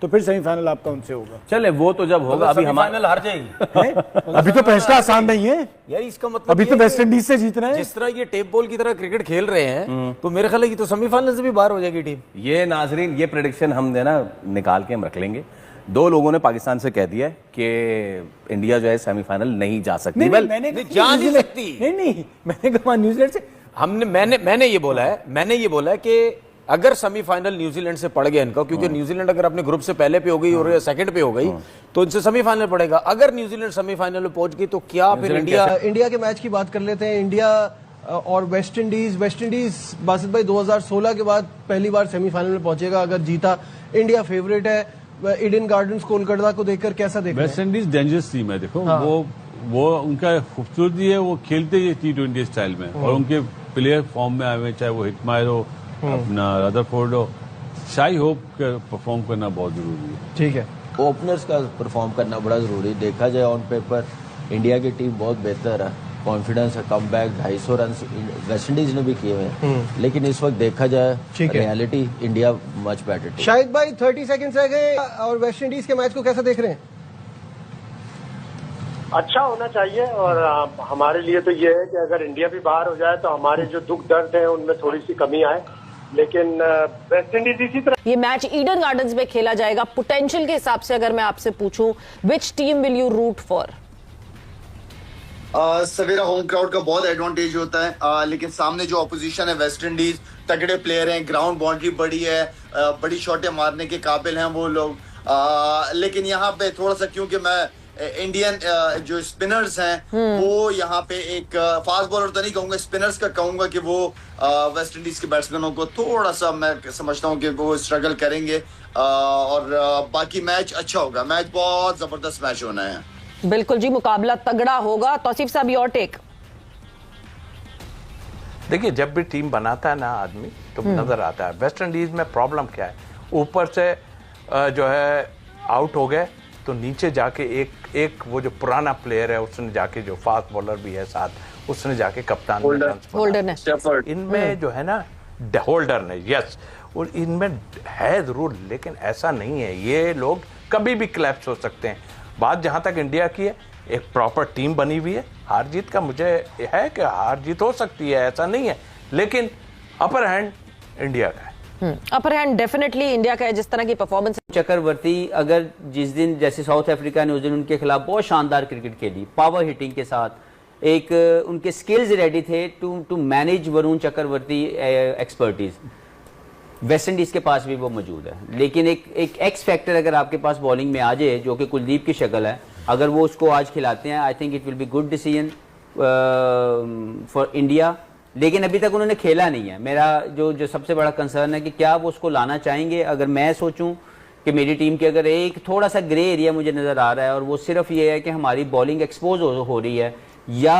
तो फिर सेमीफाइनल आपका उनसे होगा। चले वो तो जब होगा, अभी फाइनल हार जाएगी। अभी तो फैसला आसान नहीं है यार, इसका मतलब अभी तो वेस्ट इंडीज से जीतना है। जिस तरह ये टेप बॉल की तरह क्रिकेट खेल रहे हैं तो मेरे ख्याल है कि तो सेमीफाइनल से भी बाहर हो जाएगी टीम। ये नाजरीन, ये प्रेडिक्शन हम देना निकाल के हम रख लेंगे। 2 लोगों ने पाकिस्तान से कह दिया है कि इंडिया जो है सेमीफाइनल नहीं जा सकती। नहीं, मैंने जा नहीं सकती। नहीं, मैंने कहा न्यूजीलैंड से। मैंने ये बोला है कि अगर सेमीफाइनल न्यूजीलैंड से पड़ गया इनका, क्योंकि न्यूजीलैंड अगर अपने ग्रुप से पहले पे हो गई और सेकंड पे हो गई तो इनसे सेमीफाइनल पड़ेगा। अगर न्यूजीलैंड सेमीफाइनल में पहुंच गई तो क्या फिर इंडिया के मैच की बात कर लेते हैं। इंडिया और वेस्ट इंडीज बासित भाई 2016 के बाद पहली बार सेमीफाइनल में पहुंचेगा अगर जीता। इंडिया फेवरेट है। ईडन गार्डन्स कोलकाता को देखकर कैसा देख रहे हैं? वेस्ट इंडीज डेंजरस टीम है। देखो वो उनका खूबसूरती है, वो खेलते ही T20 स्टाइल में और उनके प्लेयर फॉर्म में आए हुए, चाहे वो हिटमायर हो, अपना रदरफोर्ड हो। शाई होप परफॉर्म करना बहुत जरूरी है। ठीक है, ओपनर्स का परफॉर्म करना बड़ा जरूरी है। देखा जाए ऑन पेपर इंडिया की टीम बहुत बेहतर है, कॉन्फिडेंस है, come back 250 run West Indies ने भी किए हुए हैं, लेकिन इस वक्त देखा जाए reality India much better. Shahid भाई 30 सेकंड्स रह गए और वेस्ट इंडीज के मैच को कैसा देख रहे हैं? अच्छा होना चाहिए और हमारे लिए तो ये है कि अगर इंडिया भी बाहर हो जाए तो हमारे जो दुख दर्द है उनमें थोड़ी सी कमी आए, लेकिन वेस्ट इंडीज इसी तरह। ये मैच ईडन गार्डन्स में खेला जाएगा। पोटेंशियल के हिसाब से अगर मैं आपसे पूछूं, which team will you root for? सवेरा होम क्राउड का बहुत एडवांटेज होता है, लेकिन सामने जो ऑपोजिशन है वेस्ट इंडीज, तगड़े प्लेयर हैं, ग्राउंड बाउंड्री बड़ी है, बड़ी शॉटें मारने के काबिल हैं वो लोग। लेकिन यहाँ पे थोड़ा सा, क्योंकि मैं इंडियन जो स्पिनर्स हैं वो यहाँ पे एक फास्ट बॉलर तो नहीं कहूंगा, स्पिनर्स का कहूंगा कि वो वेस्ट इंडीज के बैट्समैनों को थोड़ा सा मैं समझता हूँ कि वो स्ट्रगल करेंगे। और बाकी मैच अच्छा होगा, मैच बहुत जबरदस्त मैच होना है। बिल्कुल जी, मुकाबला तगड़ा होगा। तौसीफ साहब, योर टेक। देखिए, जब भी टीम बनाता है ना आदमी तो नजर आता है वेस्ट इंडीज में प्रॉब्लम क्या है। ऊपर से जो है आउट हो गए तो नीचे जाके एक वो जो पुराना प्लेयर है उसने जाके, जो फास्ट बॉलर भी है साथ, उसने जाके कप्तान होल्डर ने इनमें जो है ना, होल्डर ने, यस, और इनमें है जरूर, लेकिन ऐसा नहीं है। ये लोग कभी भी क्लैप्स हो सकते हैं। बात जहां तक इंडिया की है, एक प्रॉपर टीम बनी हुई है। हार जीत का मुझे है कि हार जीत हो सकती है, ऐसा नहीं है, लेकिन अपर हैंड इंडिया का है। अपर हैंड डेफिनेटली इंडिया का है, जिस तरह की परफॉर्मेंस। चक्रवर्ती अगर जिस दिन जैसे साउथ अफ्रीका ने उस दिन उनके खिलाफ बहुत शानदार क्रिकेट खेली, पावर हिटिंग के साथ, एक उनके स्किल्स रेडी थे to manage Varun Chakravarthy expertise. West Indies के पास भी वो मौजूद है, लेकिन एक एक्स फैक्टर अगर आपके पास बॉलिंग में आ जाए, जो कि कुलदीप की शक्ल है, अगर वो उसको आज खिलाते हैं, I think it will be good decision for India. लेकिन अभी तक उन्होंने खेला नहीं है। मेरा जो सबसे बड़ा कंसर्न है कि क्या वो उसको लाना चाहेंगे। अगर मैं सोचूं कि मेरी टीम के अगर एक थोड़ा सा ग्रे एरिया मुझे नज़र आ रहा है और वो सिर्फ ये है कि हमारी बॉलिंग एक्सपोज हो रही है या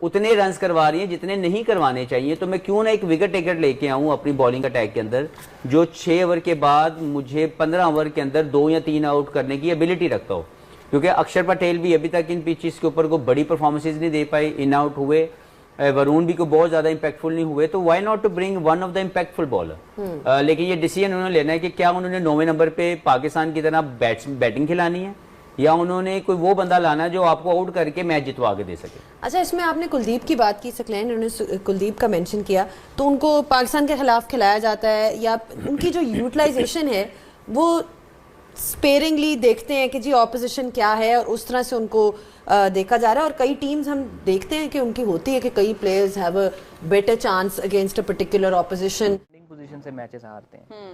उतने रन्स करवा रही है जितने नहीं करवाने चाहिए, तो मैं क्यों ना एक विकेट टेकर लेके आऊँ अपनी बॉलिंग अटैक के अंदर, जो 6 ओवर के बाद मुझे 15 ओवर के अंदर 2 या 3 आउट करने की एबिलिटी रखता हो। क्योंकि अक्षर पटेल भी अभी तक इन पिचेस के ऊपर को बड़ी परफॉर्मेंसेज नहीं दे पाए, इन आउट हुए, वरुण भी को बहुत ज्यादा इंपैक्टफुल नहीं हुए, तो why not to bring one of the impactful bowler. लेकिन ये डिसीजन उन्होंने लेना है कि क्या उन्होंने 9वें नंबर पे पाकिस्तान की तरह बैटिंग खिलानी है या उन्होंने कोई वो बंदा लाना है जो आपको आउट करके मैच जितवा के दे सके। अच्छा, इसमें आपने कुलदीप की बात की, सकलैन उन्होंने कुलदीप का मेंशन किया, तो उनको पाकिस्तान के खिलाफ खिलाया जाता है या उनकी जो यूटिलाइजेशन है वो स्पेयरिंगली देखते हैं कि जी ऑपोजिशन क्या है और उस तरह से उनको देखा जा रहा है। और कई टीम्स हम देखते हैं कि उनकी होती है कि कई players have a better chance against a particular opposition. Position से मैचेस हारते हैं।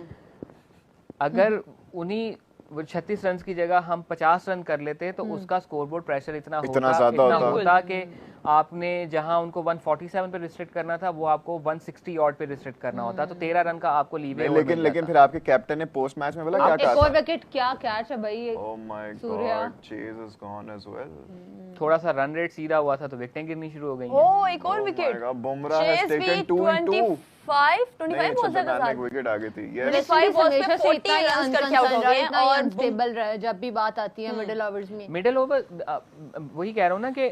अगर उन्हीं 36 रन की जगह हम 50 रन कर लेते तो उसका स्कोरबोर्ड प्रेशर इतना होता कि आपने जहां उनको 147 पे रिस्ट्रिक्ट करना था वो आपको 160 ऑड पे रिस्ट्रिक्ट करना होता, तो 13 रन का आपको लीवे। लेकिन फिर आपके कैप्टन ने पोस्ट मैच में बोला क्या कहा? एक और विकेट, क्या कैच है भाई। Oh my god, chase is gone as well. थोड़ा सा रन रेट सीधा हुआ था तो विकेटें गिरनी शुरू हो गई। ओह, एक और wicket. Bumrah has taken 2 in 2 25 balls के साथ विकेट आ गई थी। यस, 25 बॉल्स पे 40 रन करके आउट हो गए और अनस्टेबल रहे जब भी बात आती है मिडिल ओवर्स में। मिडिल ओवर वही कह रहा हूं ना कि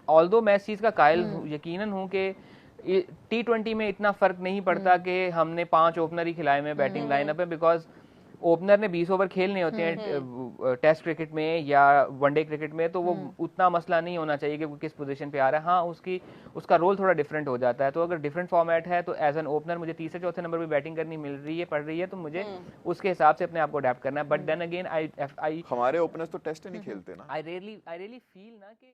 ऑल्दो मैं इस चीज का कायल यकीनन हूं कि T20 में इतना फर्क नहीं पड़ता कि हमने 5 ओपनर ही खिलाए में बैटिंग लाइनअप है, बिकॉज ओपनर ने 20 ओवर खेलने होते हैं टेस्ट क्रिकेट में या वनडे क्रिकेट में, तो वो उतना मसला नहीं होना चाहिए कि वो किस पोजीशन पे आ रहा है। हाँ, उसका रोल थोड़ा डिफरेंट हो जाता है। तो अगर डिफरेंट फॉर्मेट है तो एज एन ओपनर मुझे तीसरे चौथे नंबर पे बैटिंग करनी पड़ रही है, तो मुझे उसके हिसाब से अपने आप को अडेप्ट करना है। बट देन अगेन आई हमारे ओपनर्स तो टेस्ट ही नहीं खेलते ना। आई रियली फील ना कि